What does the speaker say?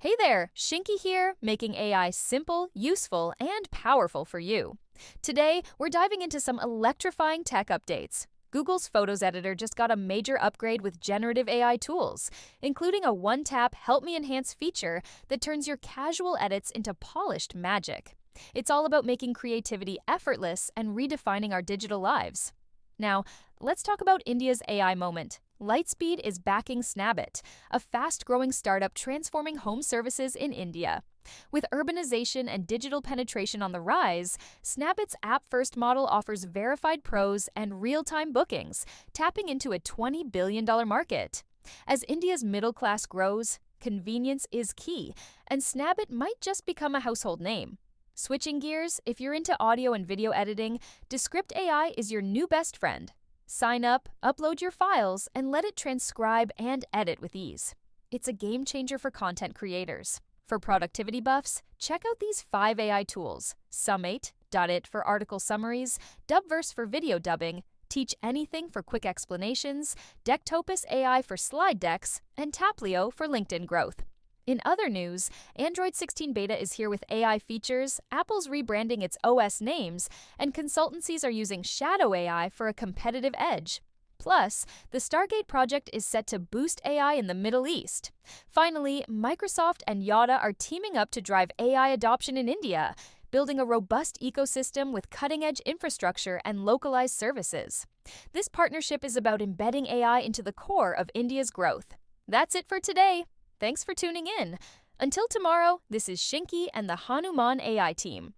Hey there, Shinky here, making AI simple, useful, and powerful for you. Today, we're diving into some electrifying tech updates. Google's Photos editor just got a major upgrade with generative AI tools, including a one-tap Help Me Enhance feature that turns your casual edits into polished magic. It's all about making creativity effortless and redefining our digital lives. Now, let's talk about India's AI moment. Lightspeed is backing Snabbit, a fast-growing startup transforming home services in India. With urbanization and digital penetration on the rise, Snabbit's app-first model offers verified pros and real-time bookings, tapping into a $20 billion market. As India's middle class grows, convenience is key, and Snabbit might just become a household name. Switching gears, if you're into audio and video editing, Descript AI is your new best friend. Sign up, upload your files, and let it transcribe and edit with ease. It's a game changer for content creators. For productivity buffs, check out these 5 AI tools: Summate, It for article summaries, Dubverse for video dubbing, Teach Anything for quick explanations, Dectopus AI for slide decks, and Taplio for LinkedIn growth. In other news, Android 16 beta is here with AI features, Apple's rebranding its OS names, and consultancies are using Shadow AI for a competitive edge. Plus, the Stargate project is set to boost AI in the Middle East. Finally, Microsoft and Yotta are teaming up to drive AI adoption in India, building a robust ecosystem with cutting-edge infrastructure and localized services. This partnership is about embedding AI into the core of India's growth. That's it for today. Thanks for tuning in. Until tomorrow, this is Shinky and the Hanuman AI team.